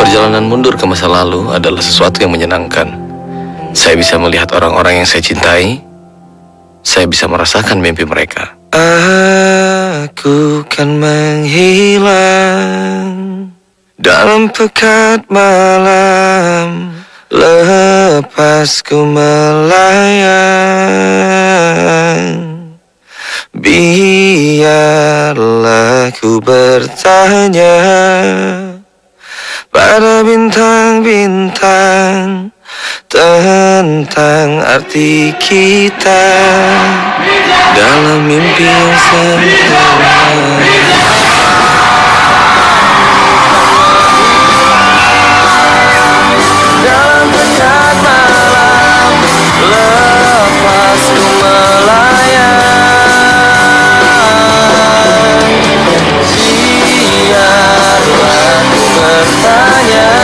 Perjalanan mundur ke masa lalu adalah sesuatu yang menyenangkan. Saya bisa melihat orang-orang yang saya cintai. Saya bisa merasakan mimpi mereka. Aku kan menghilang dalam pekat malam, lepas ku melayang. Biarlah ku bertanya pada bintang-bintang tentang arti kita dalam mimpi yang sempurna. Dalam pekat malam, lepas ku melayang. Biarlah ku bertanya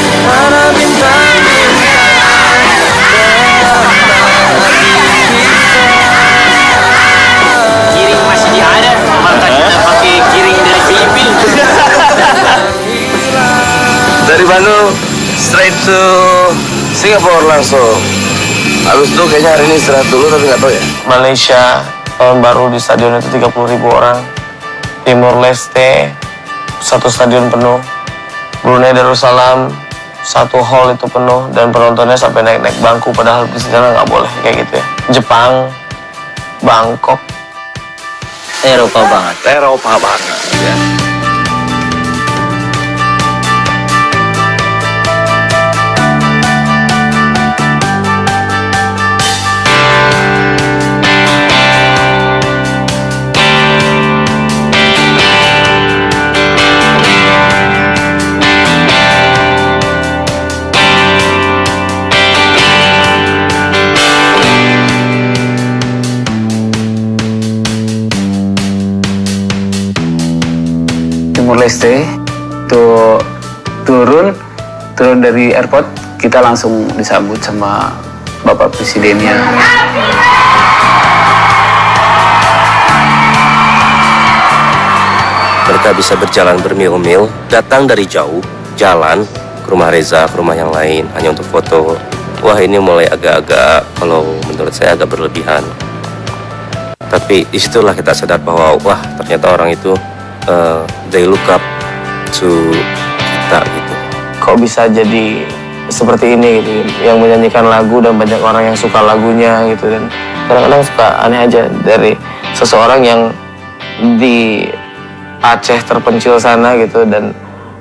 pada bintang-bintang tentang arti kita. Giring masih ada, maka kita pakai giring dari Filipina. Dari Bandung straight to Singapura langsung. Habis itu kayaknya hari ini istirahat dulu, tapi nggak tahu ya. Malaysia tahun baru di stadion itu 30.000 orang. Timor Leste satu stadion penuh. Brunei Darussalam satu hall itu penuh dan penontonnya sampai naik-naik bangku, padahal di sana nggak boleh kayak gitu ya. Jepang, Bangkok, Eropa banget. Eropa banget ya. Timor Leste itu turun dari airport, kita langsung disambut sama Bapak Presidennya. Mereka bisa berjalan bermil-mil, datang dari jauh, jalan ke rumah Reza, ke rumah yang lain, hanya untuk foto. Wah, ini mulai agak-agak, kalau menurut saya agak berlebihan. Tapi disitulah kita sadar bahwa, wah, ternyata orang itu they look up to kita gitu. kok bisa jadi seperti ini gitu, yang menyanyikan lagu dan banyak orang yang suka lagunya gitu. Dan kadang-kadang suka aneh aja dari seseorang yang di Aceh terpencil sana gitu, dan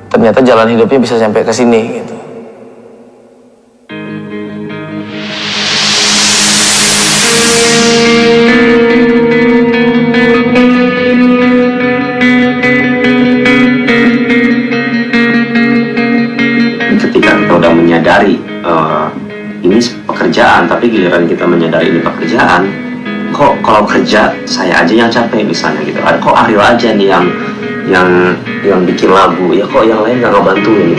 ternyata jalan hidupnya bisa sampai ke sini gitu. Ketika kita udah menyadari ini pekerjaan, tapi giliran kita menyadari ini pekerjaan, kok kalau kerja saya aja yang capek misalnya gitu, kok Ariel aja nih yang bikin lagu, ya kok yang lain nggak ngebantuin,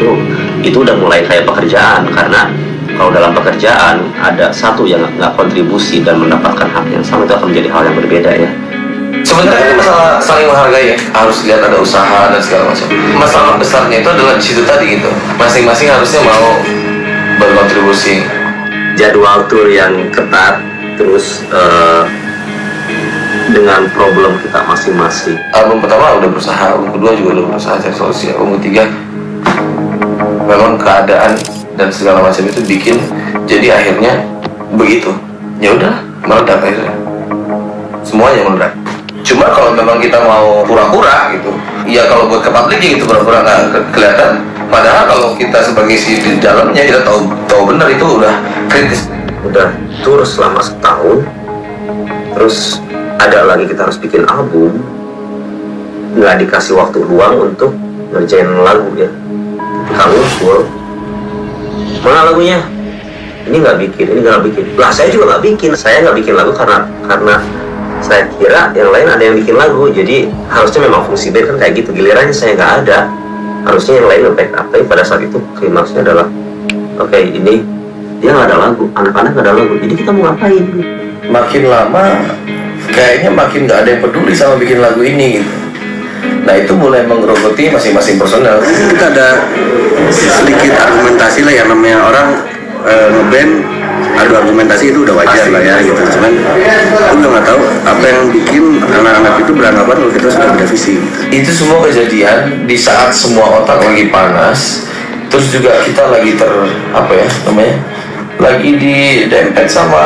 itu udah mulai kayak pekerjaan. Karena kalau dalam pekerjaan ada satu yang nggak kontribusi dan mendapatkan hak yang sama, itu akan menjadi hal yang berbeda ya. Sebenarnya ini masalah saling menghargai ya, harus lihat ada usaha dan segala macam. Masalah besarnya itu adalah di situ tadi gitu, masing-masing harusnya mau berkontribusi. Jadwal tur yang ketat, terus dengan problem kita masing-masing. Album pertama udah berusaha, album kedua juga udah berusaha cari solusi, album ketiga memang keadaan dan segala macam itu bikin jadi akhirnya begitu. Ya udah, meledak akhirnya. Semuanya meledak. Cuma kalau memang kita mau pura-pura gitu, ya kalau buat ke publik gitu pura-pura nggak kelihatan. Padahal kalau kita sebagai si di dalamnya kita tahu benar itu udah kritis. Udah tur selama setahun, terus ada lagi kita harus bikin album, nggak dikasih waktu luang untuk ngerjain lagu ya. Kamu full, mana lagunya? Ini nggak bikin, ini nggak bikin. Lah saya juga nggak bikin, saya nggak bikin lagu karena saya kira yang lain ada yang bikin lagu, jadi harusnya memang fungsi band kan kayak gitu. Gilirannya saya nggak ada, harusnya yang lain nge-backup. Tapi pada saat itu klimaksnya adalah oke, ini dia nggak ada lagu, anak-anak nggak ada lagu, jadi kita mau ngapain? Makin lama kayaknya makin nggak ada yang peduli sama bikin lagu ini gitu. Nah itu mulai menggerogoti masing-masing personel. Kita ada sedikit argumentasi lah, yang namanya orang ngeband adu argumentasi itu udah wajar lah ya gitu. Cuman aku udah nggak tahu apa yang bikin anak-anak itu beranggapan kalau kita sudah beda visi gitu. Itu semua kejadian di saat semua otak lagi panas, terus juga kita lagi lagi di dempet sama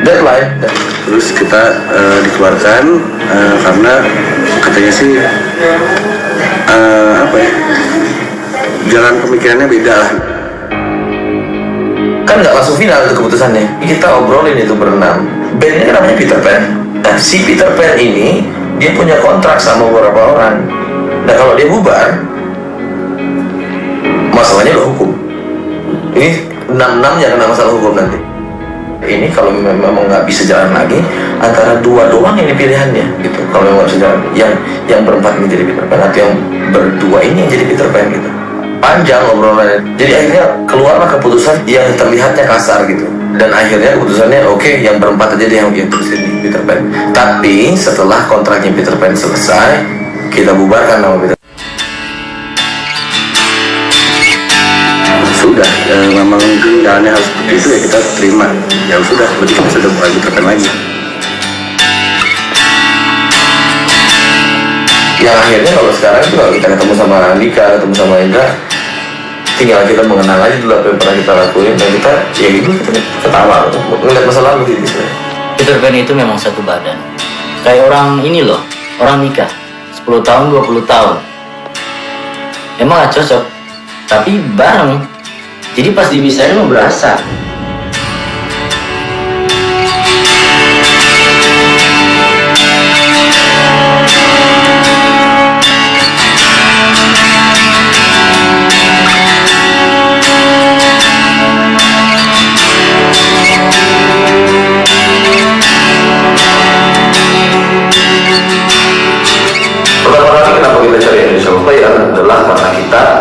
deadline. Terus kita dikeluarkan karena katanya sih jalan pemikirannya beda lah. Kan nggak langsung final itu keputusannya. Kita obrolin itu berenam. Bandnya kan namanya Peter Pan. Nah si Peter Pan ini dia punya kontrak sama beberapa orang. Nah kalau dia bubar, masalahnya udah hukum. Ini 6-6 ya kena masalah hukum nanti. Ini kalau memang nggak bisa jalan lagi, antara dua doang ini pilihannya gitu. Kalau memang nggak bisa jalan, yang berempat ini jadi Peter Pan atau yang berdua ini yang jadi Peter Pan gitu. Panjang obrolannya. Jadi akhirnya keluarlah keputusan yang terlihatnya kasar gitu. Dan akhirnya keputusannya oke, yang berempat aja deh yang terusin di Peter Pan. Tapi setelah kontraknya Peter Pan selesai, kita bubarkan nama Peter Pan. Sudah, memang jalannya harus seperti itu ya, kita terima. Ya sudah, berarti kita sudah mulai Peter Pan lagi. Yang akhirnya kalau sekarang itu kalau kita ketemu sama Andika, ketemu sama Indra, tinggal kita mengenal aja dulu apa yang pernah kita lakuin, dan kita ya gitu, kita ketawa ngeliat masa lalu gitu. Peter Pan itu memang satu badan, kayak orang ini loh, orang nikah 10 tahun 20 tahun emang gak cocok, tapi bareng, jadi pas dipisahin mau berasa.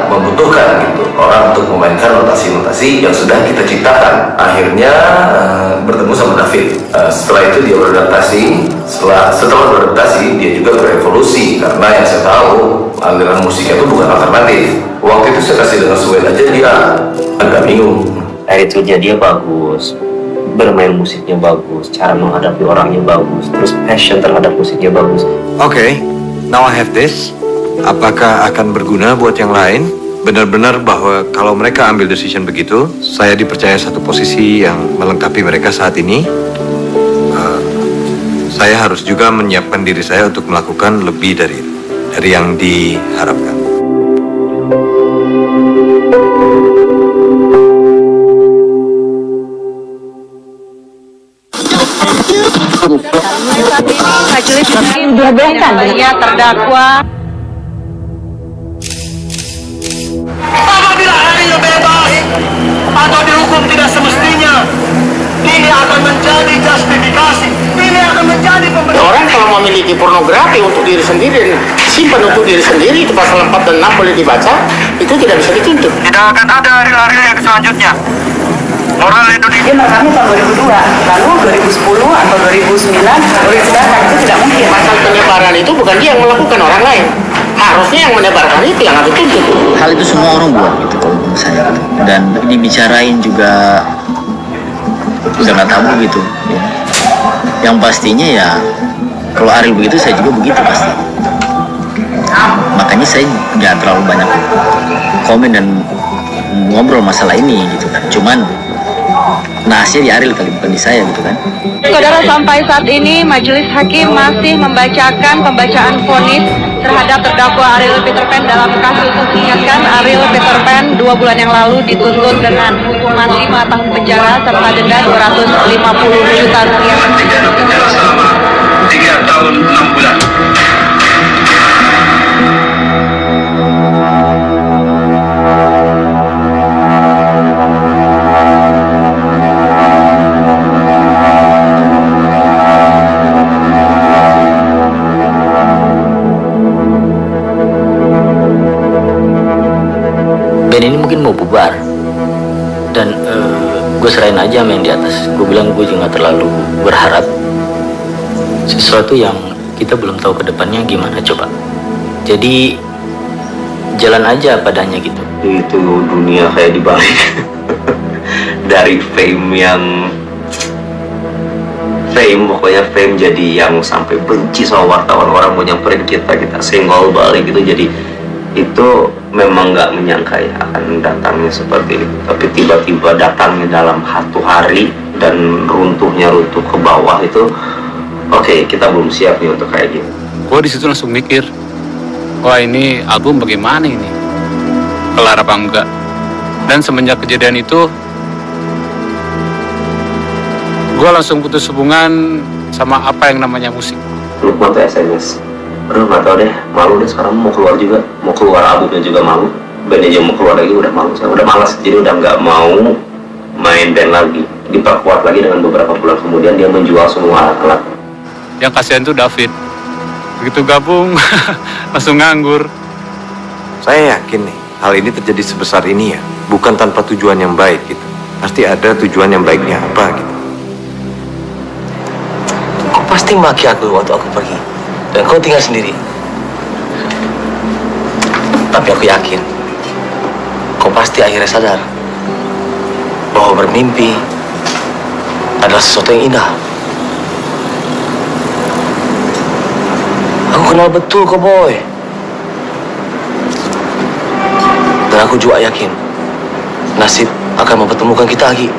Membutuhkan gitu orang untuk memainkan notasi-notasi yang sudah kita ciptakan. Akhirnya bertemu sama David. Setelah itu dia beradaptasi. Setelah beradaptasi dia juga berevolusi, karena yang saya tahu aliran musiknya itu bukan alternatif. Waktu itu saya kasih dengan Sweat aja dia agak bingung. Attitude-nya dia bagus, bermain musiknya bagus, cara menghadapi orangnya bagus, terus passion terhadap musiknya bagus. Oke, now I have this. Apakah akan berguna buat yang lain? Benar-benar bahwa kalau mereka ambil decision begitu, saya dipercaya satu posisi yang melengkapi mereka saat ini. Saya harus juga menyiapkan diri saya untuk melakukan lebih dari yang diharapkan. Dihadirkan ya terdakwa. Apabila adanya bebas atau dihukum tidak semestinya, ini akan menjadi justifikasi. Ini akan menjadi pembenaran. Orang kalau memiliki pornografi untuk diri sendiri, simpan untuk diri sendiri, itu pasal 4 dan 6 boleh dibaca, itu tidak bisa dituntut. Tidak akan ada hari-hari yang selanjutnya. Moral Indonesia. Dia merekamnya tahun 2002, lalu 2010 atau 2009 boleh digunakan, itu tidak mungkin. Pasal penyebaran itu bukan dia yang melakukan, orang lain. Harusnya yang menebarkan itu yang harus dituntut. Hal itu semua orang buat gitu kalau menurut saya, dan dibicarain juga sangat tabu gitu ya. Yang pastinya ya kalau Ariel begitu saya juga begitu pasti, makanya saya nggak terlalu banyak komen dan ngobrol masalah ini gitu kan. Cuman nahasnya di Ariel kali, bukan di saya gitu kan. Saudara, sampai saat ini majelis hakim masih membacakan pembacaan vonis terhadap terdakwa Ariel Peter Pan dalam kasus mengingatkan Ariel Peter Pan 2 bulan yang lalu dituntut dengan hukuman 5 tahun penjara serta denda 250 juta rupiah. Pidana penjara selama 3 tahun 6 bulan. Band ini mungkin mau bubar dan gue serahin aja sama yang di atas. Gue bilang gue juga terlalu berharap sesuatu yang kita belum tahu ke depannya gimana coba. Jadi jalan aja padanya gitu. Itu dunia kayak dibalik dari pokoknya fame jadi yang sampai benci sama wartawan, orang mau nyamperin kita senggol balik gitu. Jadi itu memang nggak menyangka ya akan datangnya seperti itu, tapi tiba-tiba datangnya dalam 1 hari dan runtuh ke bawah itu. Oke, kita belum siap nih untuk kayak gitu. Gue di situ langsung mikir, wah ini album bagaimana ini, kelar apa enggak? Dan semenjak kejadian itu, gue langsung putus hubungan sama apa yang namanya musik. Lukman tuh SMS, aduh nggak tau deh, malu deh sekarang mau keluar juga, mau keluar albumnya juga malu, bandnya aja mau keluar lagi udah malu, saya udah malas, jadi udah nggak mau main band lagi. Diperkuat lagi dengan beberapa bulan kemudian dia menjual semua alat-alat. Yang kasihan tuh David, begitu gabung langsung nganggur. Saya yakin nih, hal ini terjadi sebesar ini ya, bukan tanpa tujuan yang baik gitu. Pasti ada tujuan yang baiknya apa gitu. Kau pasti maki aku waktu aku pergi, dan kau tinggal sendiri. Tapi aku yakin, kau pasti akhirnya sadar bahwa bermimpi adalah sesuatu yang indah. Aku kenal betul kau, boy. Dan aku juga yakin nasib akan mempertemukan kita lagi.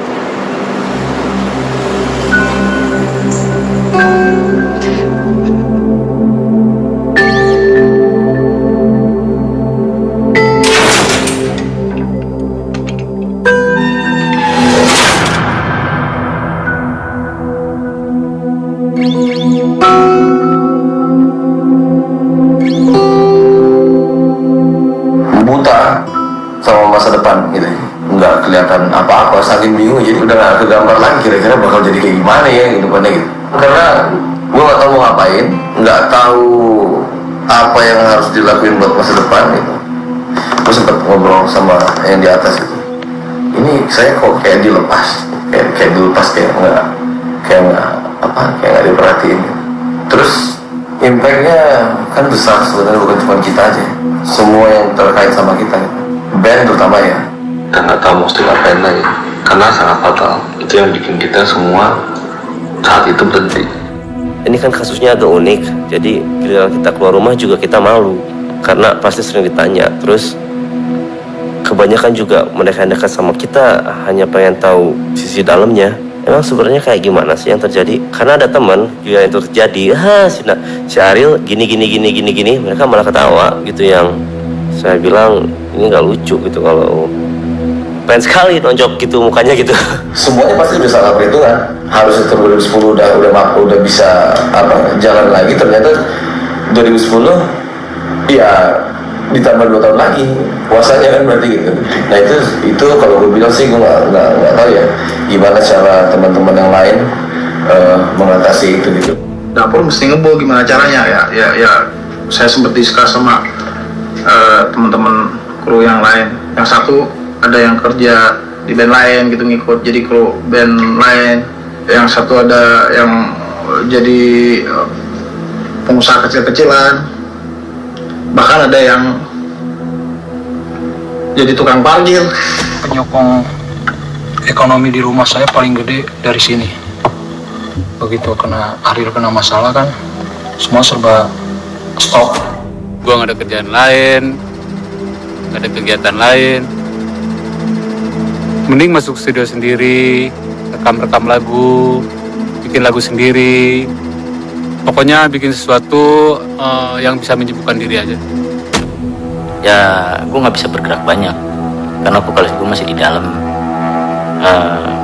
Buta sama masa depan gitu, nggak kelihatan apa-apa, saking bingung, jadi udah nggak kegambar lagi kira-kira bakal jadi kayak gimana ya ke depannya gitu. Karena gue nggak tahu mau ngapain, nggak tahu apa yang harus dilakuin buat masa depan gitu. Gue sempat ngobrol sama yang di atas gitu, ini saya kok kayak dilepas, kayak dilepas, kayak nggak diperhatiin gitu. Terus impactnya kan besar sebenarnya, bukan cuma kita aja, semua yang terkait sama kita gitu. Band terutama ya. Dan nggak tahu mesti ngapain lagi, karena sangat fatal. Itu yang bikin kita semua saat itu berhenti. Ini kan kasusnya agak unik, jadi giliran kita keluar rumah juga kita malu, karena pasti sering ditanya. Terus kebanyakan juga mereka yang dekat sama kita hanya pengen tahu sisi dalamnya. Emang sebenarnya kayak gimana sih yang terjadi? Karena ada teman juga yang itu terjadi, si Ariel gini, mereka malah ketawa gitu. Yang saya bilang ini nggak lucu gitu kalau pengen sekali nonjok gitu mukanya gitu. Semuanya pasti udah salah perhitungan. Harusnya 2010 udah bisa jalan lagi, ternyata 2010 ya ditambah 2 tahun lagi puasanya kan berarti gitu. Nah itu kalau gue bilang sih gue nggak tahu ya gimana cara teman-teman yang lain mengatasi itu gitu. Dapur mesti ngebul gimana caranya ya saya sempat diskus sama teman-teman kru yang lain. Yang satu ada yang kerja di band lain gitu, ngikut jadi kru band lain. Yang satu ada yang jadi pengusaha kecil-kecilan, bahkan ada yang jadi tukang parkir. Penyokong ekonomi di rumah saya paling gede dari sini. Begitu Ariel kena masalah kan, semua serba stop. Gua nggak ada kerjaan lain, nggak ada kegiatan lain. Mending masuk studio sendiri, rekam lagu, bikin lagu sendiri. Pokoknya bikin sesuatu yang bisa menyibukkan diri aja. Ya, gue nggak bisa bergerak banyak karena vokalis gue masih di dalam.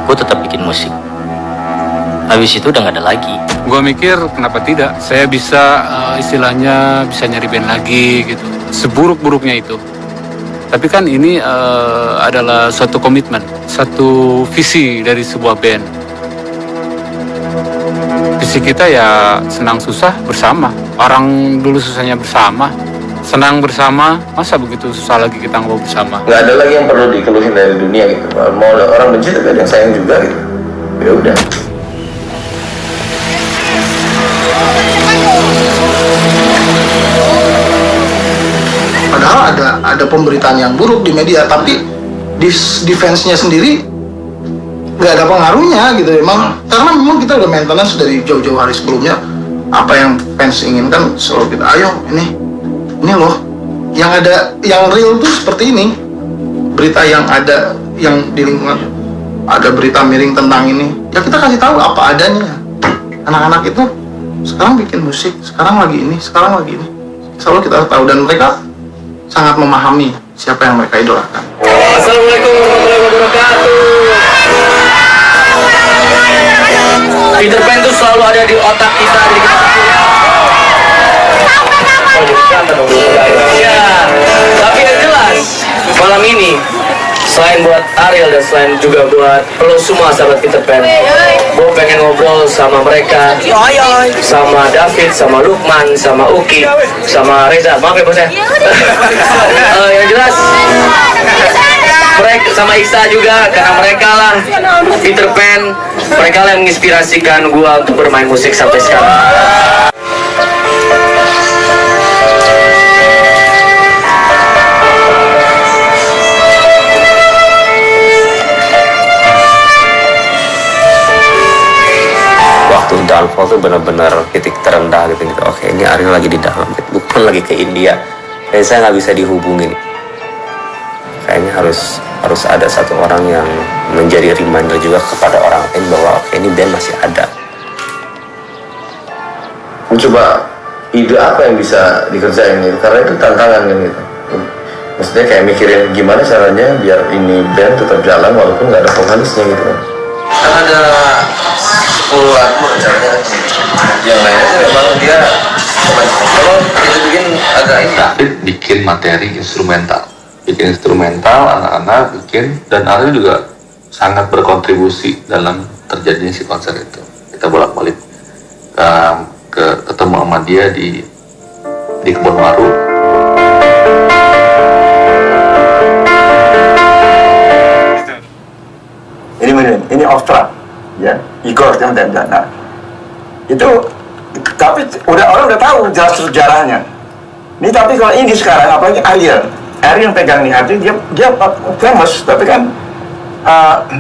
Gue tetap bikin musik. Habis itu udah nggak ada lagi. Gue mikir kenapa tidak? Saya bisa istilahnya bisa nyari band lagi gitu. Seburuk-buruknya itu. Tapi kan ini adalah suatu komitmen, satu visi dari sebuah band. Visi kita ya senang susah bersama. Orang dulu susahnya bersama, senang bersama, masa begitu susah lagi kita ngobrol bersama. Nggak ada lagi yang perlu dikeluhin dari dunia gitu. Mau orang benci tapi ada yang sayang juga gitu. Ya udah. Padahal ada pemberitaan yang buruk di media, tapi di fansnya sendiri nggak ada pengaruhnya gitu emang, karena memang kita udah maintenance dari jauh-jauh hari sebelumnya. Apa yang fans inginkan selalu kita, ayo ini loh yang ada, yang real tuh seperti ini. Berita yang ada, yang di lingkungan ada berita miring tentang ini, ya kita kasih tahu apa adanya. Anak-anak itu sekarang bikin musik, sekarang lagi ini, selalu kita tahu, dan mereka sangat memahami siapa yang mereka idolakan. Assalamualaikum warahmatullahi wabarakatuh. Peter Pan itu selalu ada di otak kita, jadi kita ya, tapi yang jelas malam ini selain buat Ariel dan selain juga buat lo semua sahabat Peter Pan, gue pengen ngobrol sama mereka, sama David, sama Lukman, sama Uki, sama Reza. Maaf ya bos ya. Yang jelas mereka sama Iksa juga, karena mereka lah Peter Pan, mereka lah yang menginspirasikan gue untuk bermain musik sampai sekarang. Downfall tuh benar-benar titik terendah gitu. Oke, ini Ariel lagi di dalam, bukan lagi ke India, dan saya nggak bisa dihubungin. Kayaknya harus ada satu orang yang menjadi reminder juga kepada orang lain bahwa oke, ini band masih ada. Mencoba ide apa yang bisa dikerjain gitu, karena itu tantangan kan gitu. Maksudnya kayak mikirin gimana caranya biar ini band tetap jalan walaupun nggak ada vokalisnya gitu kan. Kan ada 10 lagu rencananya, yang lainnya memang dia kalau itu bikin agak David bikin materi instrumental, anak-anak bikin, dan Ariel juga sangat berkontribusi dalam terjadinya si konser itu. Kita bolak-balik ketemu sama dia di Kebun Waru. Ini off-track, ya, Igor dan Dana. Itu, tapi orang udah tahu jelas sejarahnya. Ini tapi kalau ini sekarang, apalagi Ariel yang pegang nih hati, dia famous, tapi kan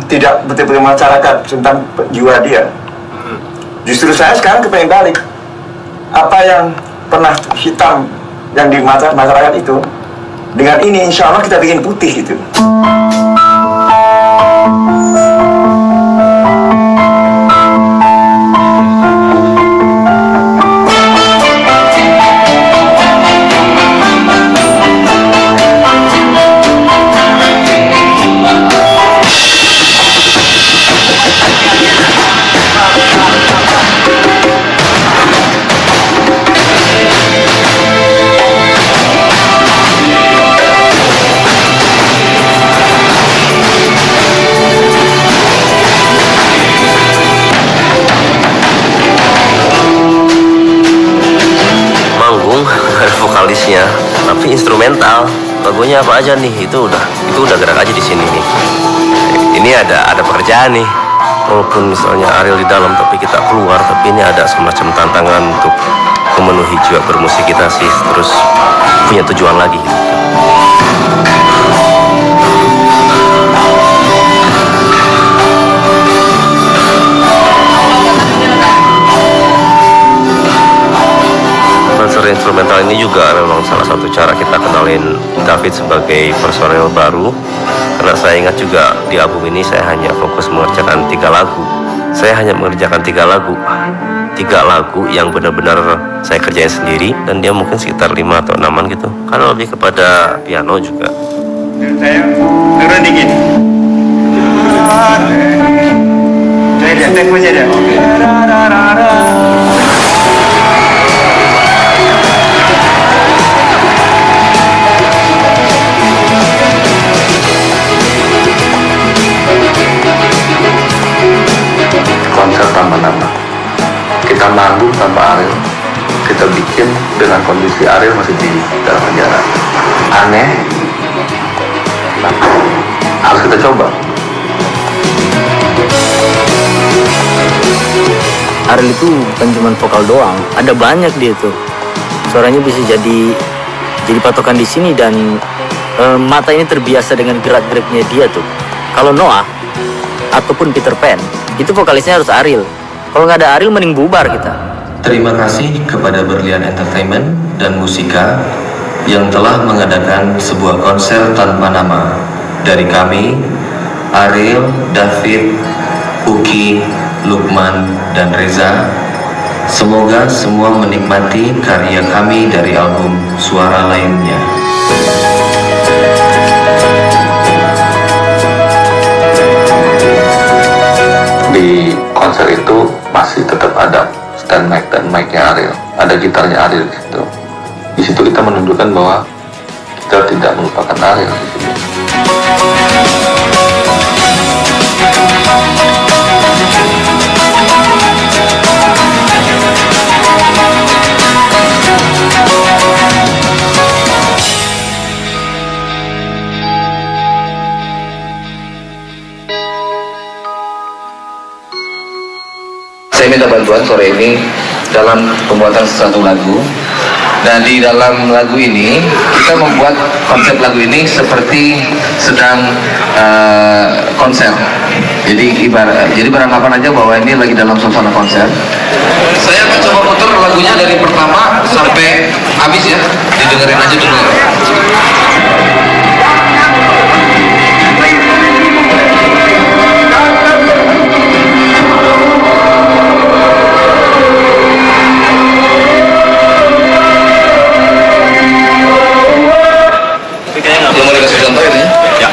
tidak betul-betul masyarakat tentang jiwa dia. Justru saya sekarang kepengen balik. Apa yang pernah hitam yang di mata masyarakat itu, dengan ini insya Allah kita bikin putih gitu. Vokalisnya, tapi instrumental. Lagunya apa aja nih? Itu udah gerak aja di sini nih. Ini ada pekerjaan nih. Walaupun misalnya Ariel di dalam tapi kita keluar, tapi ini ada semacam tantangan untuk memenuhi jiwa bermusik kita sih, terus punya tujuan lagi. Instrumental ini juga memang salah satu cara kita kenalin David sebagai personel baru, Karena saya ingat juga di album ini saya hanya fokus mengerjakan 3 lagu. Saya hanya mengerjakan 3 lagu. 3 lagu yang benar-benar saya kerjain sendiri, dan dia mungkin sekitar 5 atau 6-an gitu. Karena lebih kepada piano juga. Saya turun dikit. Saya tempo saja. Konser tanpa nama. Kita manggung tanpa Ariel. Kita bikin dengan kondisi Ariel masih di dalam penjara. Aneh. Nah, harus kita coba. Ariel itu bukan cuma vokal doang, ada banyak dia tuh. Suaranya bisa jadi patokan di sini, dan mata ini terbiasa dengan gerak-geriknya dia tuh. Kalau Noah ataupun Peter Pan, itu vokalisnya harus Ariel. Kalau nggak ada Ariel, mending bubar kita. Terima kasih kepada Berlian Entertainment dan Musika yang telah mengadakan sebuah konser tanpa nama. Dari kami, Ariel, David, Uki, Lukman, dan Reza. Semoga semua menikmati karya kami dari album Suara Lainnya. Di konser itu masih tetap ada stand mic dan mic-nya Ariel, ada gitarnya Ariel di situ. Di situ kita menunjukkan bahwa kita tidak melupakan Ariel di situ. Saya minta bantuan sore ini dalam pembuatan satu lagu. Dan di dalam lagu ini kita membuat konsep lagu ini seperti sedang konser. Jadi beranggapan aja bahwa ini lagi dalam suasana konser. Saya akan coba putar lagunya dari pertama sampai habis ya. Didengerin aja dulu. Yang mau dikasih contoh ini? Ya.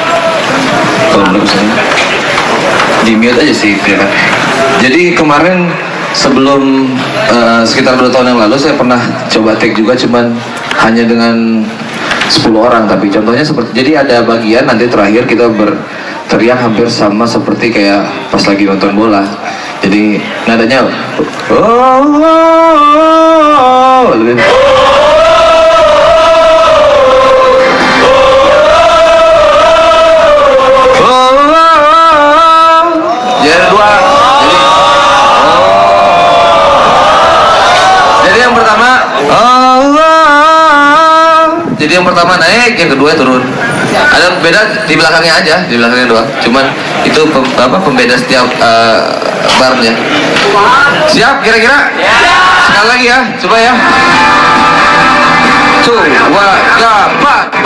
Kalau belum misalnya di mute aja sih. Ya. Jadi kemarin sebelum sekitar 2 tahun yang lalu saya pernah coba take juga, cuman hanya dengan 10 orang. Tapi contohnya seperti, jadi ada bagian nanti terakhir kita berteriak hampir sama seperti kayak pas lagi nonton bola. Jadi nadanya lebih Jadi yang pertama naik, yang kedua turun. Ada beda di belakangnya aja, di belakangnya doang. Cuman itu pembeda setiap barnya. Siap kira-kira? Sekali lagi ya, coba ya. 2, 3, 4.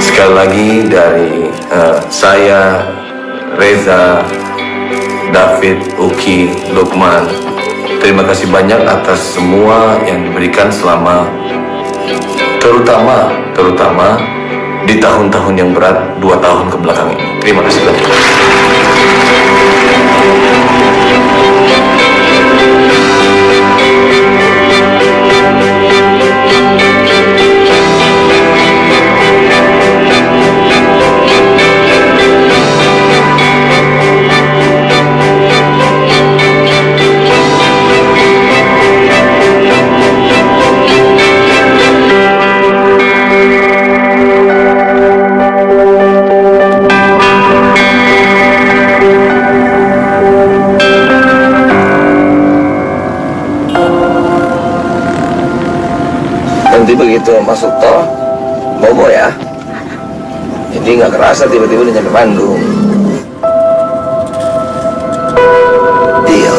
Sekali lagi dari saya, Reza, David, Uki, Lukman, terima kasih banyak atas semua yang diberikan selama terutama di tahun-tahun yang berat 2 tahun kebelakang ini. Terima kasih banyak. Nanti begitu masuk tol, bobo ya. Jadi nggak kerasa tiba-tiba udah nyampe Bandung. Deal.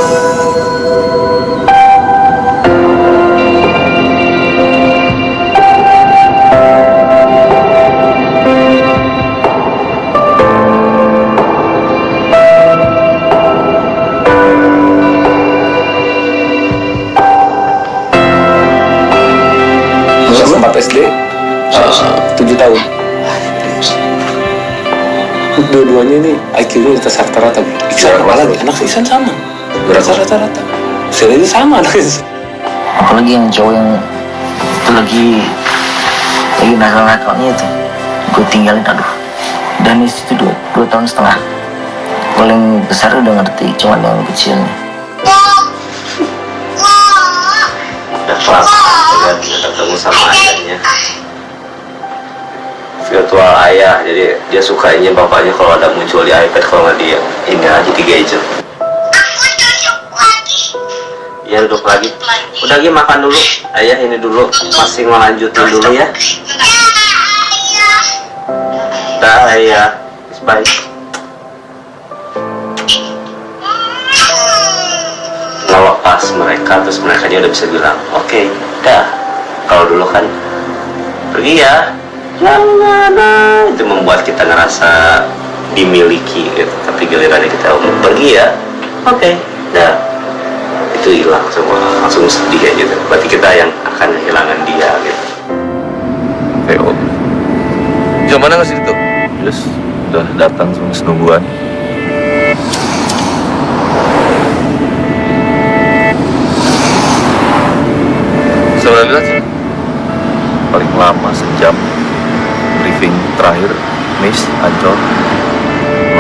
SD 7 tahun. Dua-duanya ini IQ-nya di atas rata-rata. Iksan malah anak Iksan sama. Rata-rata. Saya itu sama anak Iksan. Apalagi yang cowok yang itu lagi nakal-nakalnya itu, gue tinggalin, aduh. Dan itu 2 tahun setengah. Kalau yang besar udah ngerti, cuman yang kecil nih. Udah kelas, udah ketemu sama ayahnya. Virtual ayah, jadi dia sukainya bapaknya kalau ada muncul di iPad, kalau nggak dia ini aja di gadget. Iya, duduk lagi. Udah lagi makan dulu, ayah ini dulu, masih ngelanjutin dulu ya. Dah ayah, baik. Ngelepas mereka, terus mereka udah bisa bilang, oke, dah. Kalau dulu kan pergi ya, jangan, itu membuat kita ngerasa dimiliki gitu. Tapi gilirannya kita pergi ya, oke, dah. Itu hilang semua, langsung sedih aja gitu. Berarti kita yang akan kehilangan dia gitu. PO. Jam mana nggak sih itu? Yes, udah datang semua senungguan. Sebenarnya sih paling lama sejam. Briefing terakhir Miss Ancol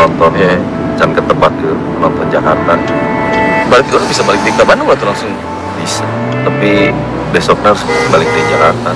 nonton ya, jangan ke tempat ke nonton Jakarta. Balik orang bisa balik di Bandung atau langsung bisa, tapi besoknya harus balik di Jakarta.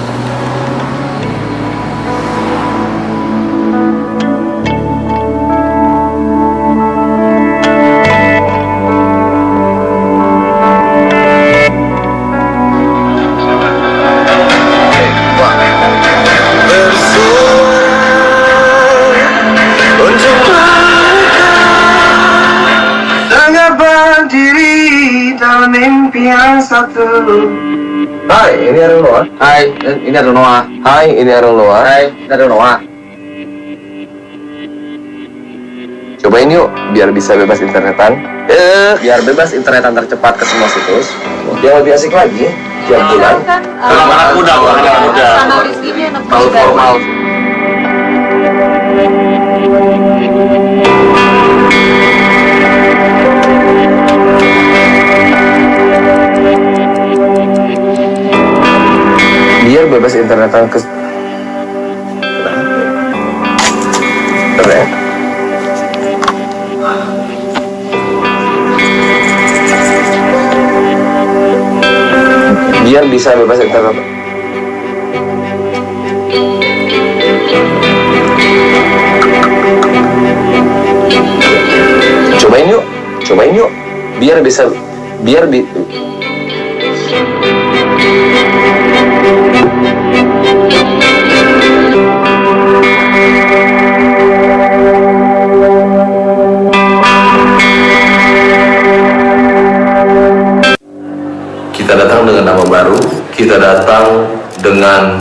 Hai, ini Ariel Noah. Hai, ini Ariel Noah. Hai, ini Ariel Noah. Hai, ini Ariel Noah. Cobain yuk, biar bisa bebas internetan. Biar bebas internetan tercepat ke semua situs. Yang lebih asik lagi, tiap bulan. Anak muda, Tahu formal. biar bebas internetan ke internet. Biar bisa bebas internet. Cobain yuk, biar bisa, kita datang dengan nama baru, kita datang dengan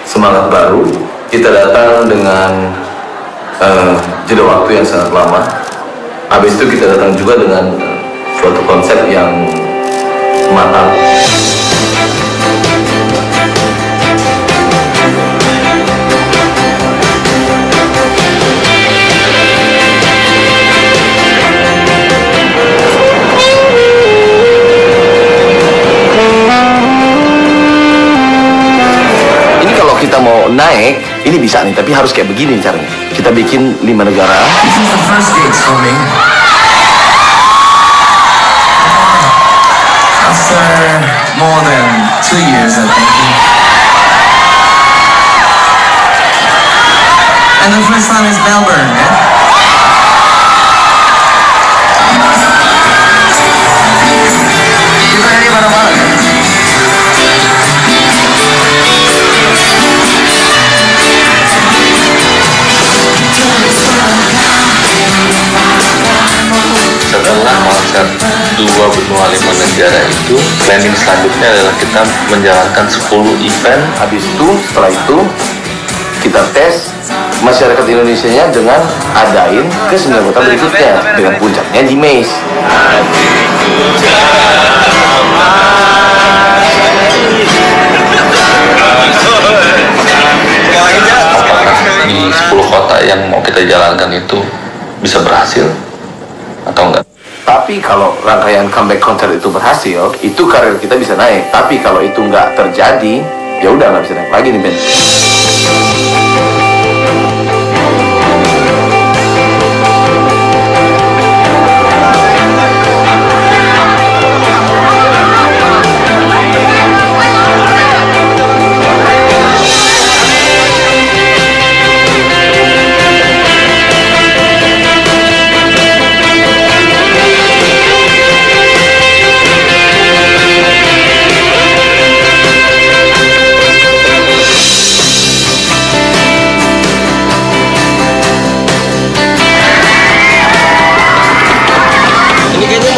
semangat baru, kita datang dengan jeda waktu yang sangat lama. Habis itu kita datang juga dengan suatu konsep yang matang. Ini kalau kita mau naik, ini bisa nih, tapi harus kayak begini caranya. Kita bikin 5 negara. This is the first gate for me. After more than 2 years, I think. And the first time is Melbourne, yeah? Kita ini mana-mana, kan? Setelah konser 2 benua 5 negara itu, planning selanjutnya adalah kita menjalankan 10 event. Habis itu, setelah itu kita tes masyarakat Indonesianya dengan adain ke 9 kota berikutnya, dengan puncaknya di Maze. Apakah di 10 kota yang mau kita jalankan itu bisa berhasil atau enggak? Tapi kalau rangkaian comeback konser itu berhasil, itu karir kita bisa naik. Tapi kalau itu nggak terjadi, ya udah nggak bisa naik lagi nih, Ben.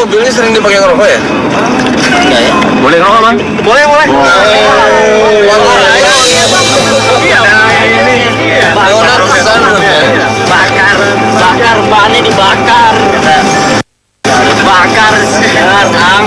Mobilnya sering dipakai ngerokok ya? Enggak ya? Boleh ngerokok, Bang? Boleh. Bakar, bannya dibakar. Bakar sekarang.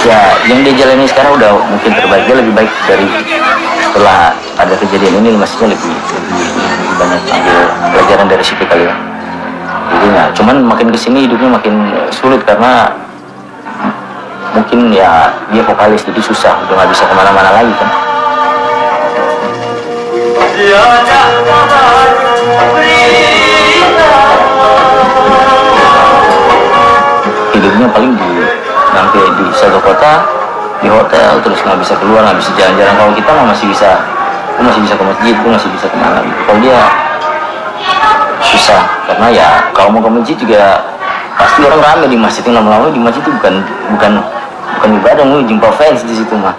Ya, yang dia jalani sekarang udah mungkin terbaik, dia lebih baik dari setelah ada kejadian ini, maksudnya lebih banyak ambil pelajaran dari situ kali ya. Jadi ya, cuman makin kesini hidupnya makin sulit karena mungkin ya dia vokalis jadi susah, udah nggak bisa kemana-mana lagi kan. Hidupnya paling sampai di satu kota, di hotel, terus nggak bisa keluar, nggak bisa jalan-jalan. Kalau kita mah masih bisa ke masjid, masih bisa kemana gitu. Kalau dia susah, karena ya kalau mau ke masjid juga pasti orang rame di masjid. Yang lama-lama di masjid itu bukan ibadah, mau jumpa fans di situ mah.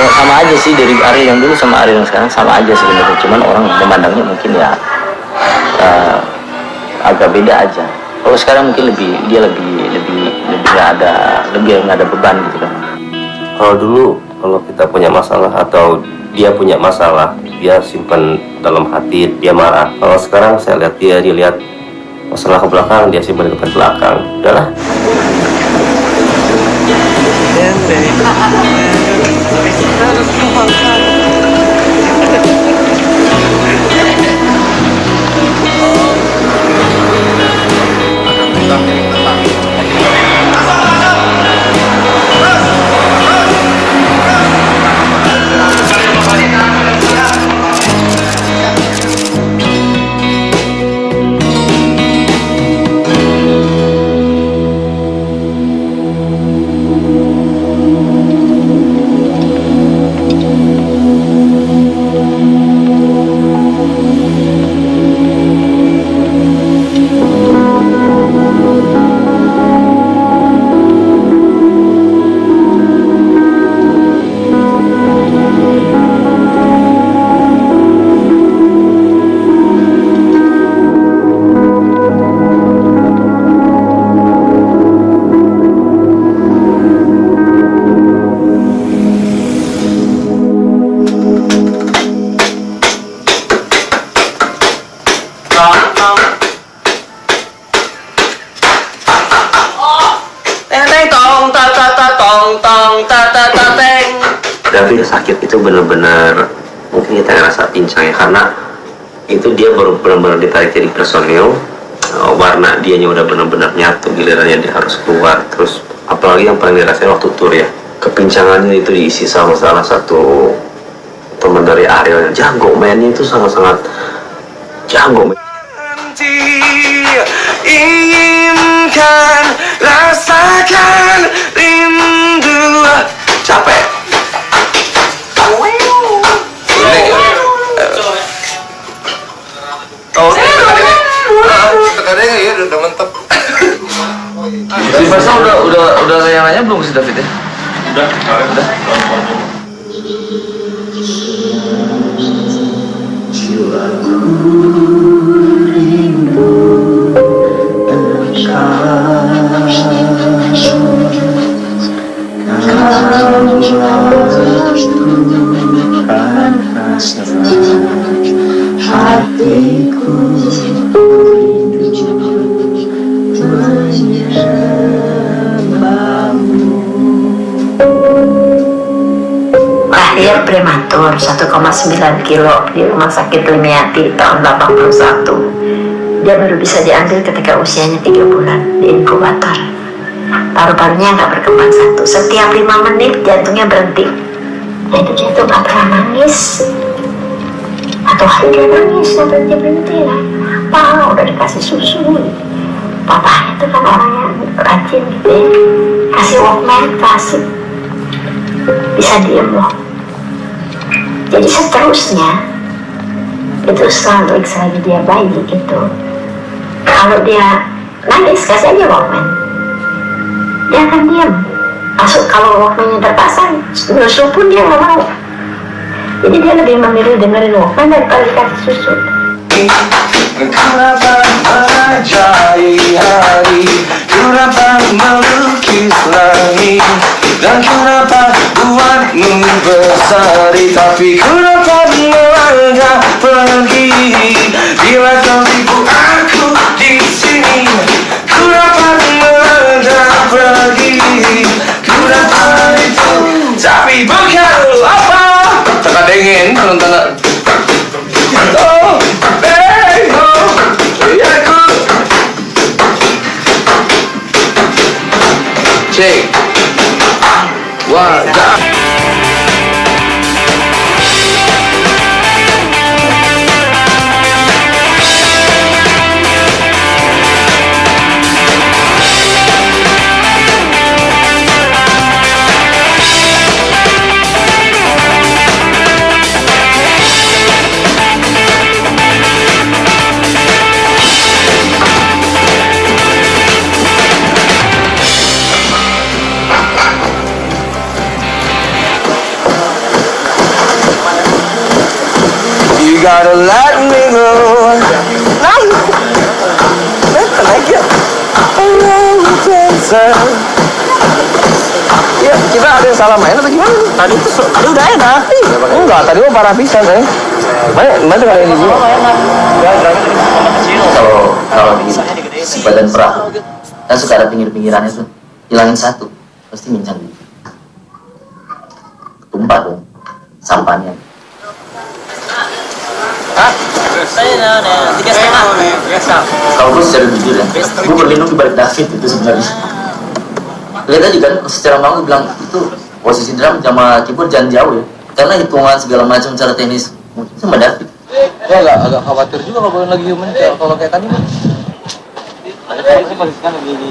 Sama aja sih, dari Ariel yang dulu sama Ariel yang sekarang sama aja sebenarnya, cuman orang memandangnya mungkin ya agak beda aja. Kalau sekarang mungkin dia lebih nggak ada beban gitu kan. Kalau dulu kalau kita punya masalah atau dia punya masalah, dia simpan dalam hati, dia marah. Kalau sekarang saya lihat dia lihat masalah ke belakang, dia simpan ke belakang. Udahlah. David sakit itu benar-benar mungkin kita ngerasa pincang ya, karena itu dia baru benar-benar ditarik jadi personil, warna dianya udah benar-benar nyatu, gilirannya dia harus keluar. Terus apalagi yang paling dirasain waktu tour ya, kepincangannya itu diisi sama salah satu teman dari Ariel yang jago, mainnya itu sangat-sangat jago. Inginkan, rasakan rindu. Capek. Kadang ya udah mantap. Di masa udah yang nanya belum si David ya? Udah. Hatiku lahir prematur 1,9 kilo di Rumah Sakit Limiati tahun 81. Dia baru bisa diambil ketika usianya 3 bulan di inkubator. Paru-parunya nggak berkembang satu. Setiap 5 menit jantungnya berhenti. Nah itu dia tuh nggak pernah nangis. Atau hari dia nangis dan berhenti lah. Apa udah dikasih susu. Papanya itu kan orang yang rajin gitu ya. Kasih Walkman, kasih. Bisa diem loh. Jadi seterusnya itu selalu selagi dia bayi gitu. Kalau dia nangis kasih aja Walkman, dia akan diam. Masuk kalau Walkmannya terpasang, susu pun dia nggak mau. Jadi dia lebih memilih dengerin Walkman daripada dikasih susu. Kenapa menjadi hari, kenapa melukis langit, dan kenapa buatmu berseri, tapi kenapa melangkah pergi bila kau tipu aku di sini. Kenapa melangkah pergi, kenapa itu, tapi bukan apa. Teka dingin penonton. Oh, baby, oh, ya ku. Check. One, go. You gotta let me go. Ya kita ada yang salah main atau gimana? Tadi udah enak. Enggak, tadi mah parah pisan, Mana kali ini juga. Kalau di badan perahu kan suka ada pinggir-pinggirannya tuh, hilangin satu pasti mincang gitu. Tumpah tuh sampahnya. Kalau gue secara jujur ya, gue berlindung di balik David itu sebenarnya. Lihat aja kan, secara mau gue bilang itu posisi drum sama keyboard jangan jauh ya, karena hitungan segala macam cara teknis sama David. Ya agak khawatir juga kalau lagi human kalau kayak tadi. Ada sih posisikan lagi di.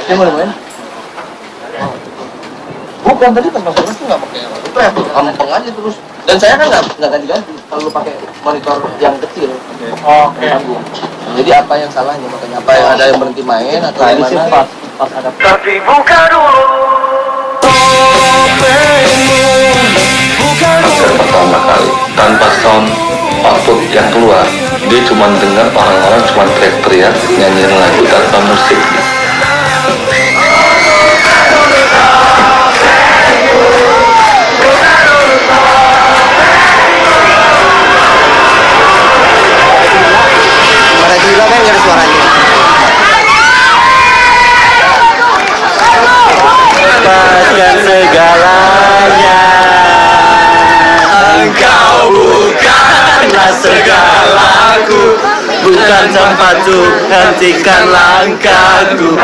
Ya mau main? Bukan tadi pas masuk tuh nggak pakai itu ya, gampang aja terus. Dan saya kan nggak ganti-ganti, kalau pakai monitor yang kecil. Oke. Jadi apa yang salahnya, makanya apa yang ada yang berhenti main atau yang mana? Pas ada. Tapi buka dulu. Konser pertama kali tanpa sound output yang keluar, dia cuma dengar orang-orang cuma teriak-teriak nyanyiin lagu tanpa musik. Suara juga kan nggak ada suaranya. Lepaskan segalanya. Engkau bukanlah segalaku, bukan tempatku, hentikan langkahku.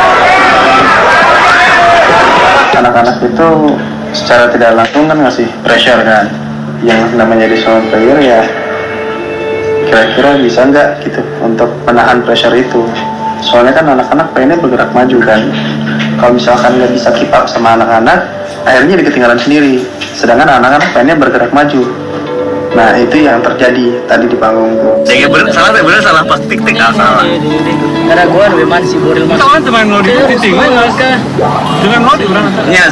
Anak-anak itu secara tidak langsung kan ngasih pressure kan, yang namanya di sound player ya kira-kira bisa nggak gitu untuk menahan pressure itu. Soalnya kan anak-anak pengennya bergerak maju kan, kalau misalkan nggak bisa keep up sama anak-anak akhirnya dia ketinggalan sendiri, sedangkan anak-anak pengennya bergerak maju. Nah itu yang terjadi tadi di panggung itu. Jadi bener salah pas tik-tik salah. Karena gue lebih manis sih Boril mas. Tahu teman lo di titik. Dengan lo di mana? Iya,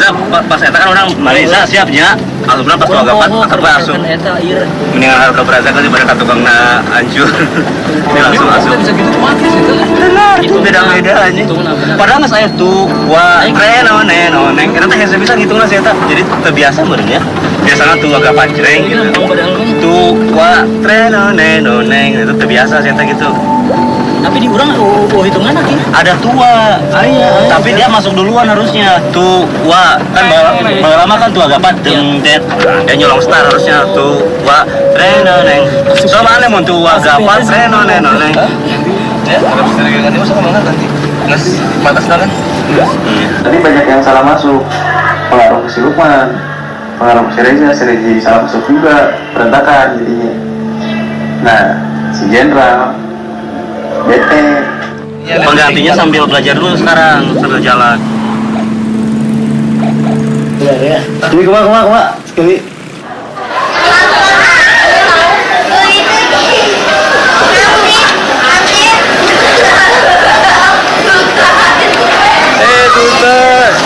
pas saya kan orang Marisa siapnya. Alhamdulillah pas gua gapat akar asup. Mendingan harga berazak kan daripada katokangna hancur. Dia langsung asup. Bisa gitu mati gitu. Benar. Itu beda-beda aja. Padahal nggak saya tuh wah keren noneng. Karena teh saya bisa ngitungna saya tak. Jadi terbiasa bener ya. Biasanya tuh agak pancreng gitu. Tuh wah keren noneng itu terbiasa saya tak gitu. Tapi di urang hitungan lagi. Ada tua, ayah. Tapi dia masuk duluan harusnya. Tua, kan bawa lama kan tua gapat dengdet. Dia nyolong star harusnya tua, renoneng. Sama aneh mau tua gapat renoneng. Ya, agak bisa ganti masuk mana nanti? Nges batas kan? Tadi banyak yang salah masuk. Pengaruh ke si Lukman, pengaruh ke si Reza salah masuk juga, berantakan jadinya. Nah, si Jenderal bete. Penggantinya sambil belajar dulu sekarang sambil jalan. Ya. Jadi kemana? Sekali. Tutas.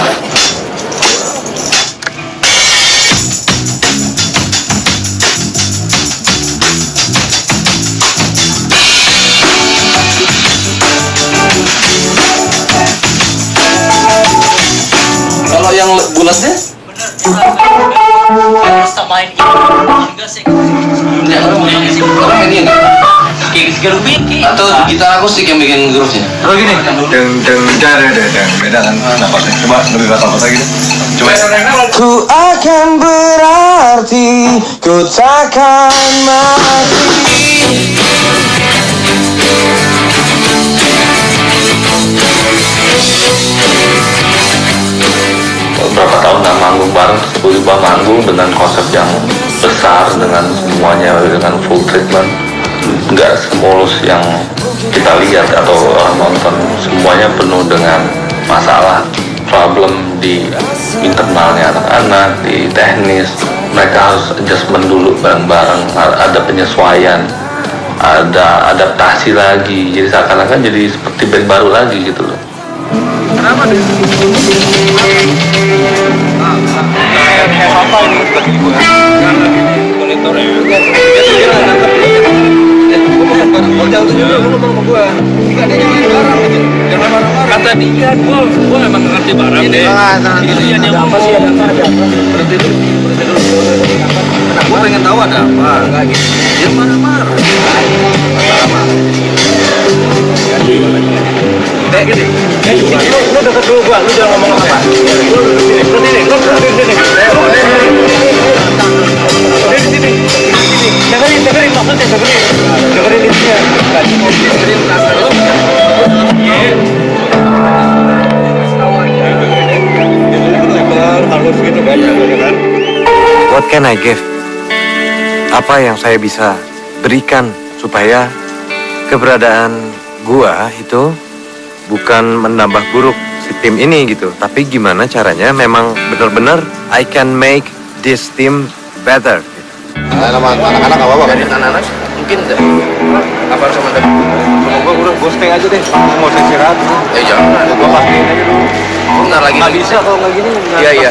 Kalau yang bulatnya? Bisa main ini juga sih. Ya, orang ini atau gitar akustik yang bikin groove-nya? Oh gini. Beda kan napasnya. Coba lebih bakal apa gitu. Coba. Ku akan berarti, ku takkan mati. Beberapa tahun nggak manggung bareng, tiba-tiba manggung dengan konsep yang besar, dengan semuanya dengan full treatment, nggak semulus yang kita lihat atau orang nonton. Semuanya penuh dengan masalah, problem di internalnya anak-anak, di teknis. Mereka harus adjustment dulu bareng-bareng, ada penyesuaian, ada adaptasi lagi. Jadi seakan-akan jadi seperti band baru lagi gitu loh. Kenapa deh? Apa ini bagi gue? Monitornya. Kata Iya, gua emang ngerti barang deh. Ini yang apa sih, ada apa? Berhenti dulu. Kenapa? Gua pengen tahu ada apa. Enggak gitu. Dia marah-marah. Gini. Lu dekat dulu gua, lu jangan ngomong apa. Lu di sini. Dengerin maksudnya, dengerin intinya. Dengerin kata lu. Halus gitu kan. What can I give? Apa yang saya bisa berikan supaya keberadaan gua itu bukan menambah buruk si tim ini gitu, tapi gimana caranya memang benar-benar I can make this team better. Anak-anak apa apa? Dari anak-anak mungkin deh. Apa sama tadi? Gue stay aja deh. Mau saya istirahat. Jangan. Gue pastiin aja dulu. Bentar lagi. Nggak bisa kalau nggak gini. Iya.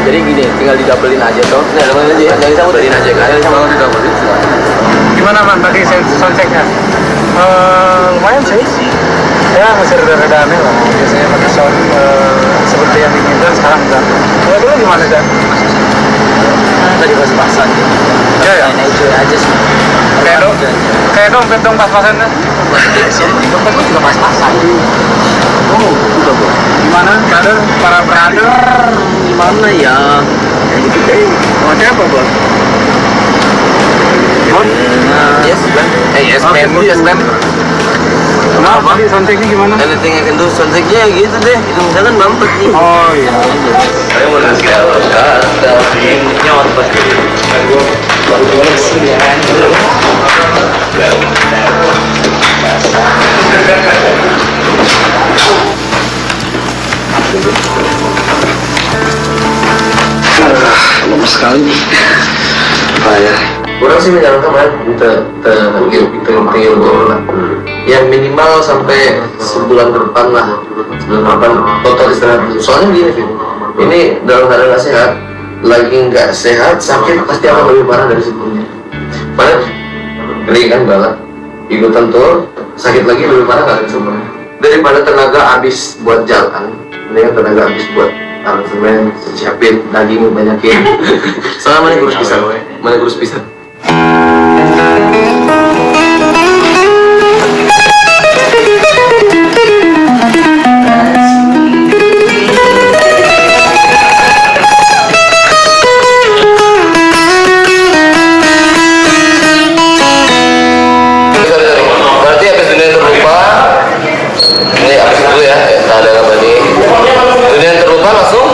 Jadi gini, tinggal didabelin aja toh. Nah, dabelin aja ya. Jangan disambungin aja kan. Kalau didabelin. Gimana Man tadi soundchecknya? Lumayan sih. Ya masih rada aneh lah. Biasanya pakai sound seperti yang diinginkan, sekarang enggak. Kalau dulu gimana Dan? Tadi pas-pasan. Ya. Aja sih. Kayak dong pas-pasannya. Dompet lu juga pas-pasan. Oh, udah bro. Gimana brother? Para brother gimana ya? Gitu deh. Mau apa bos? Yes, man. Yes, man. Yes, man. Kenapa? Soundchecknya gimana? Anything I can do, soundchecknya gitu deh. Misalkan mampet nih. Oh iya. Saya mau ngasih kata nyawat pas gitu. Baru bersih ya. Lama sekali ya. Kurang sih menjalankan man, tinggal bola. Ya minimal sampai sebulan ke depan lah. Sebulan ke depan total istirahat. Soalnya begini Vin, ini dalam keadaan nggak sehat, lagi nggak sehat, sakit pasti akan lebih parah dari sebelumnya. Mana kering kan banget, ikutan tuh sakit lagi lebih parah nggak dari sebelumnya. Daripada tenaga habis buat jalan, mendingan tenaga habis buat aransemen, siapin daging banyakin. Soalnya mana kurus pisang. Berarti habis dunia terlupa, ini habis dulu ya, tak ada apa nih. Dunia terlupa langsung.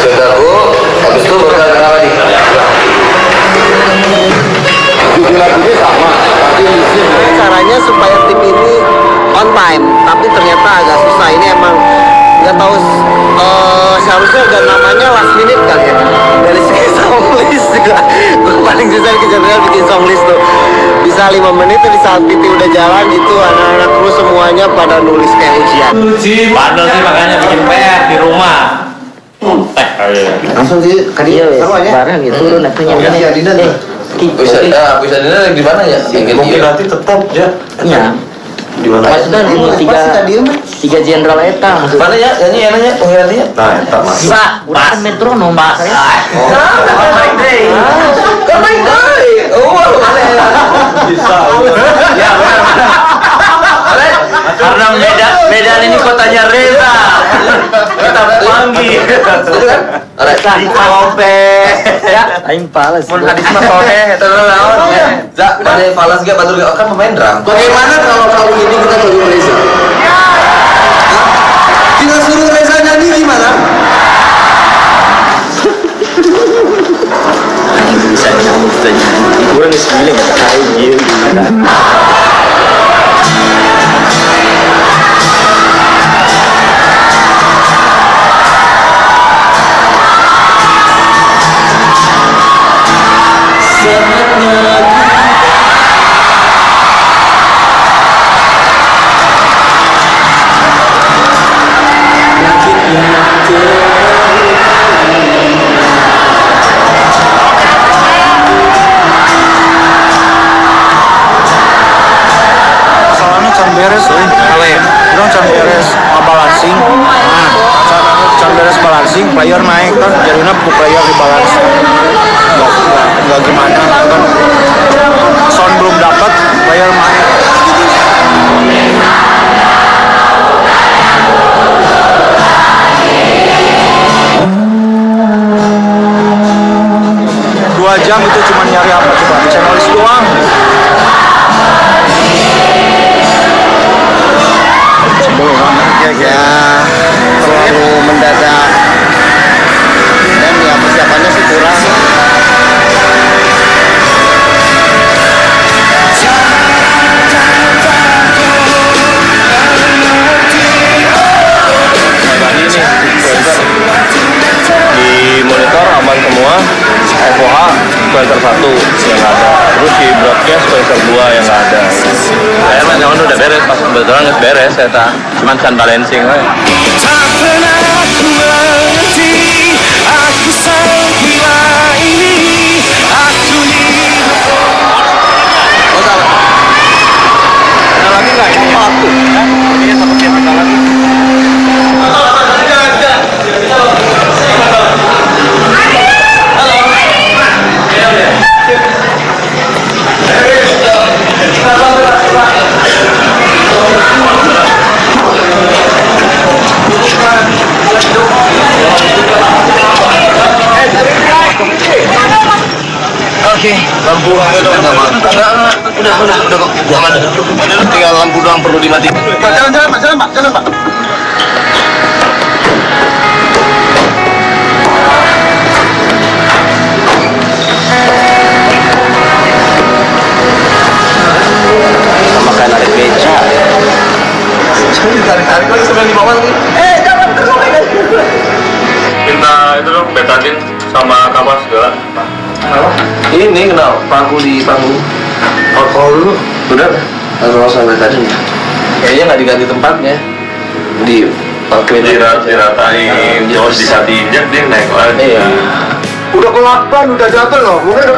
Saudaraku, habis itu berkata apa nih? lagunya sama. Caranya supaya tim ini on time, tapi ternyata agak susah. Ini emang nggak tahu, seharusnya ada namanya last minute kali ya. Dari segi song list juga, gue paling susah kejar-kejar bikin song list tuh. Bisa 5 menit di saat PT udah jalan gitu, anak-anak kru semuanya pada nulis kayak ujian. Padahal sih makanya bikin PR di rumah. Langsung di semuanya bareng gitu. Turun atunya. Ya Dina tuh. Bisa Dina di mana ya? Mungkin nanti tetap ya. Iya. Di mana? Maksudnya tiga jenderal eta. Mana ya? Nyanyi penggantinya? Nah, eta Mas. Pak, udah metronom Pak. Bisa. Ya, karena Medan ini kotanya Reza. Kita panggil. Itu kan? Kope. Ya, aing pales. mun hadis mah sore eta naon. Za, mana falas ge batur ge kan pemain drum. Bagaimana kalau tahun ini kita bagi Reza? Kita suruh Reza nyanyi gimana? Bisa nyambut aja. Kurang 9 kayak gitu. beres kali orang can beres balancing can beres balancing player naik kan jadinya player di balance nggak gimana kan sound belum dapat player main dua jam itu cuma nyari apa coba channel doang. Ya terlalu mendadak dan ya persiapannya sih kurang. Di monitor aman semua, FOH filter 1 yang ada, terus di broadcast filter 2 yang nggak ada. Saya mah jangan udah beres, pas kebetulan nggak beres, saya tak cuman can balancing aja. Tak pernah aku mengerti, aku sayang gila ini, aku hidup. Oh salah. Ada lagi nggak ini? Satu. Ini satu yang kita lagi. Oke, lampu udah kok, jangan. Tinggal lampu doang perlu dimatiin. Jangan pak. Sama kayak narik beca. Saya ditarik-tarik lagi sampai di bawah lagi. Jangan terus. Minta itu dong betadin sama kapas segala. Ini kenal paku di paku. Alkohol dulu. Udah. Alkohol sampai tadi. Kayaknya nggak diganti tempatnya. Di pakai diratain, terus bisa diinjak dia naik lagi. Iya. Udah ke-8 udah jatuh loh. Mungkin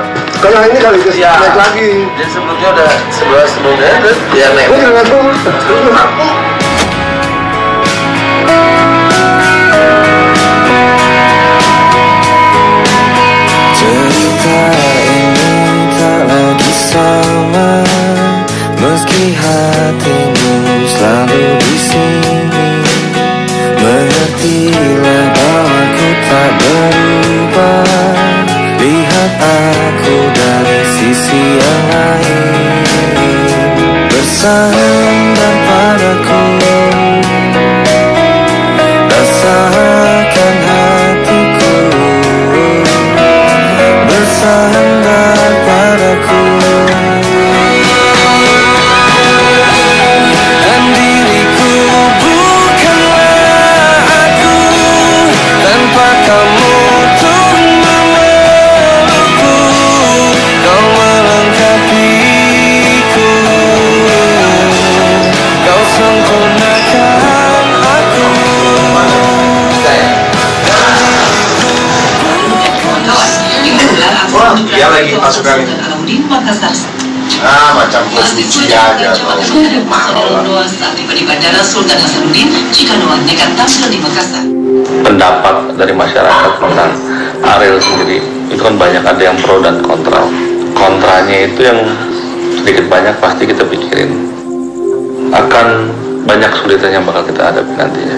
kalau ini kali ya, naik lagi. Dia sebelumnya udah sebelumnya dia naik. Gue jangan tuh. Cerita ini tak lagi sama, meski hatimu selalu di sini. Mengertilah bahwa aku tak berubah. Lihat aku dari sisi yang lain. Bersandar padaku, rasakan hatiku. Bersandar padaku, dan diriku bukanlah aku tanpa kamu untuk memelukku. Kau melengkapiku, kau sempurnakan aku. Dia lagi masuk kali. Macam suci aja. Di Bandara Sultan Hasanuddin, Cikanoa nekat tampil di Makassar. Pendapat dari masyarakat tentang Ariel sendiri itu kan banyak, ada yang pro dan kontra. Kontranya itu yang sedikit banyak pasti kita pikirin akan banyak kesulitan yang bakal kita hadapi nantinya,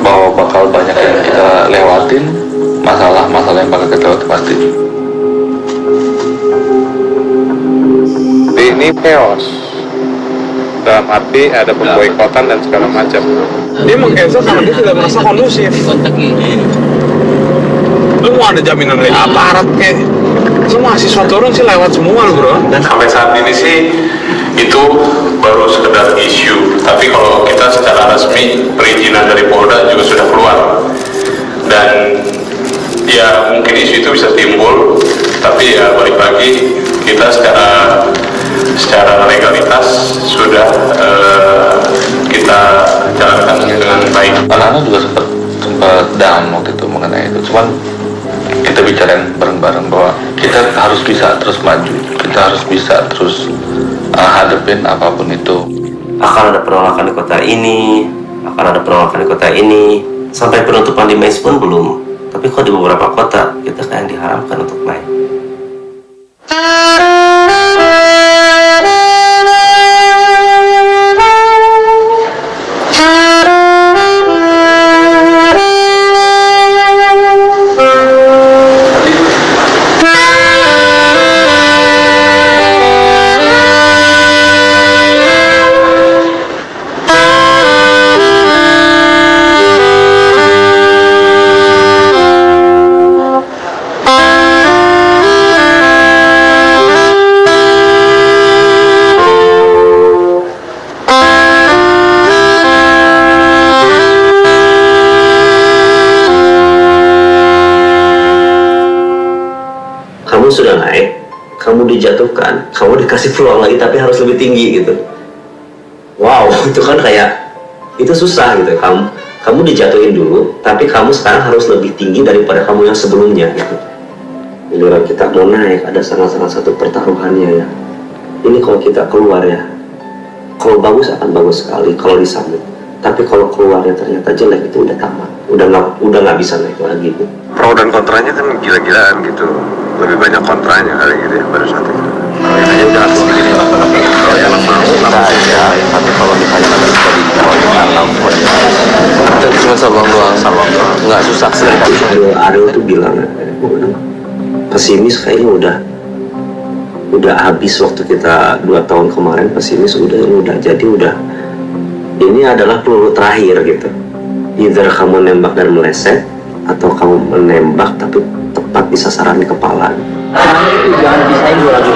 bahwa bakal banyak yang kita lewatin, masalah-masalah yang bakal kita lewati pasti. Ini chaos dalam arti ada pemboikotan dan segala macam. Dia meng-cancel karena dia tidak merasa kondusif. Lu mau ada jaminan dari aparat kayak lu mahasiswa turun sih lewat semua lu bro. Dan sampai saat ini sih itu baru sekedar isu, tapi kalau kita secara resmi perizinan dari Polda juga sudah keluar, dan ya mungkin isu itu bisa timbul, tapi ya balik lagi cuman kita bicarain bareng-bareng bahwa kita harus bisa terus maju, kita harus bisa terus hadapin apapun itu. Akan ada penolakan di kota ini, akan ada penolakan di kota ini, sampai penutupan di Mes pun belum. Tapi kok di beberapa kota kita kayak diharamkan untuk main. Sudah naik, kamu dijatuhkan, kamu dikasih peluang lagi tapi harus lebih tinggi gitu. Wow, itu kan kayak itu susah gitu. Kamu dijatuhin dulu, tapi kamu sekarang harus lebih tinggi daripada kamu yang sebelumnya gitu. Jadi orang kita mau naik ada sangat-sangat satu pertaruhannya ya. Ini kalau kita keluar ya, kalau bagus akan bagus sekali kalau disambut. Tapi kalau keluarnya ternyata jelek itu udah tamat, udah nggak bisa naik lagi gitu. Pro dan kontranya kan gila-gilaan gitu, lebih banyak kontranya kali gitu ya pada saat itu. Kayaknya udah harus begini lah, kalau yang mau aja. Tapi kalau misalnya nggak bisa dijawab, kita cuma sabang doang, nggak susah sih. Ariel tuh bilang, pesimis kayaknya udah habis waktu kita 2 tahun kemarin pesimis udah jadi udah. Ini adalah peluru terakhir gitu. Either kamu nembak dan meleset, atau kamu menembak tapi tepat di sasaran di kepala. Jangan dipisahin dua lagu.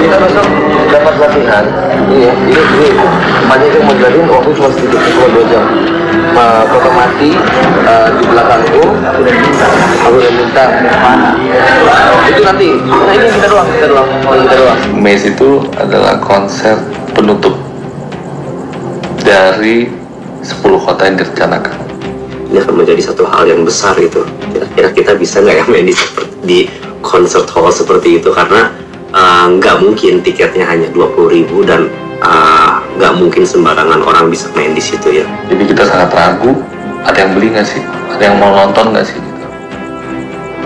Kita besok dapat latihan. Iya, ini banyak yang mau jadiin waktu cuma sedikit, cuma 2 jam. Foto mati di belakangku, aku udah minta. Itu nanti. Nah ini kita doang. Mes itu adalah konser penutup dari 10 kota yang direncanakan. Ini akan menjadi satu hal yang besar gitu. Kira-kira kita bisa nggak ya main di concert hall seperti itu, karena nggak mungkin tiketnya hanya 20.000 dan nggak mungkin sembarangan orang bisa main di situ ya. Jadi kita sangat ragu, ada yang beli nggak sih? Ada yang mau nonton nggak sih?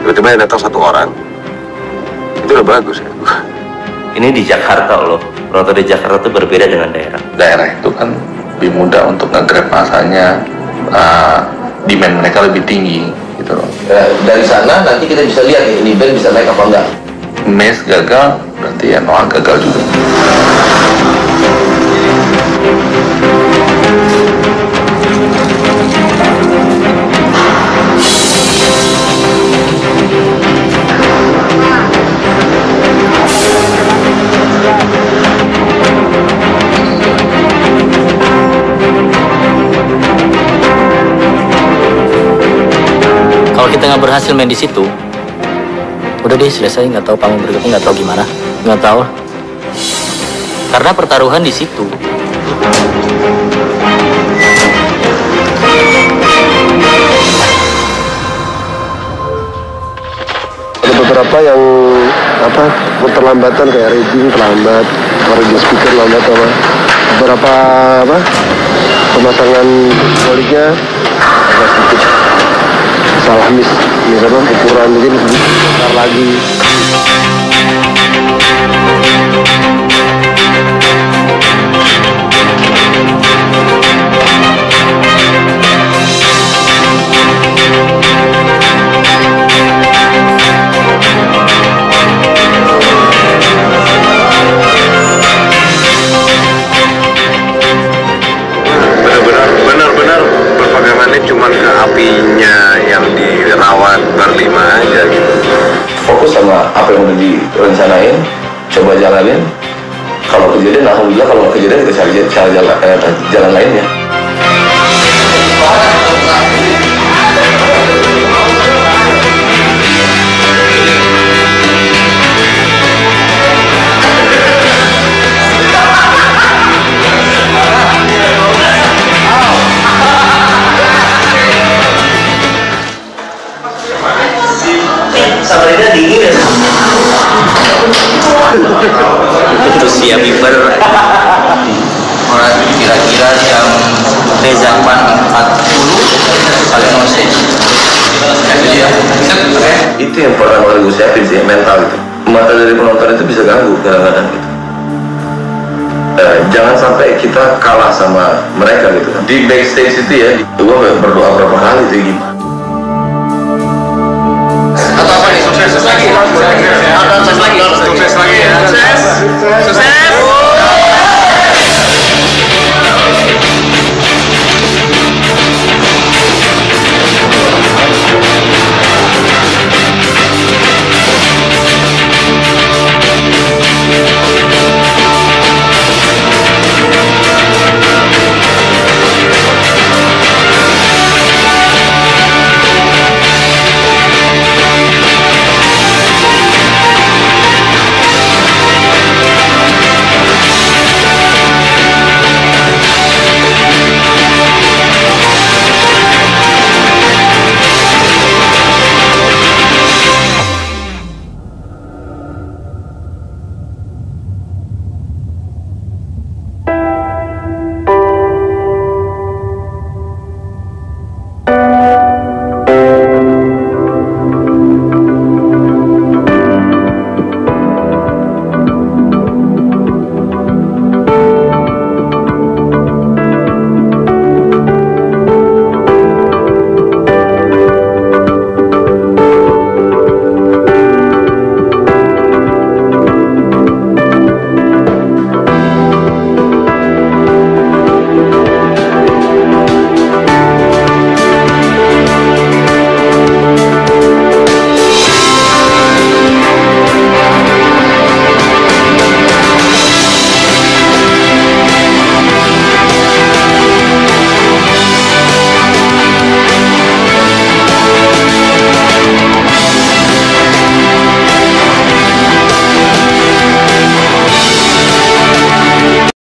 Tiba-tiba yang datang 1 orang, itu udah bagus ya. Ini di Jakarta loh. Penonton di Jakarta itu berbeda dengan daerah. Daerah itu kan lebih mudah untuk nge-grab masanya, demand mereka lebih tinggi gitu loh. Dari sana nanti kita bisa lihat nih, ini band bisa naik apa enggak. Mes gagal, berarti ya Noah gagal juga. Kalau kita nggak berhasil main di situ, udah deh selesai, nggak tahu panggung berikutnya, nggak tahu gimana, nggak tahu. Karena pertaruhan di situ. Ada beberapa yang keterlambatan kayak reading terlambat, reading speaker lambat, beberapa pemasangan poliknya agak sedikit salah misalnya ukuran mungkin besar lagi. Benar-benar perpegangannya cuma ke apinya yang dirawat berlima aja gitu. Fokus sama apa yang udah direncanain, coba jalanin. Kalau kejadian, alhamdulillah. Kalau nggak kejadian, kita cari jalan lainnya. zaman 40 saling ngosek. Itu yang pernah gue siapin sih, mental itu. Mata dari penonton itu bisa ganggu kadang-kadang gitu. Jangan sampai kita kalah sama mereka gitu kan. Di backstage itu ya, gue berdoa berapa kali itu gimana. Atau apa nih, sukses lagi? Sukses lagi ya.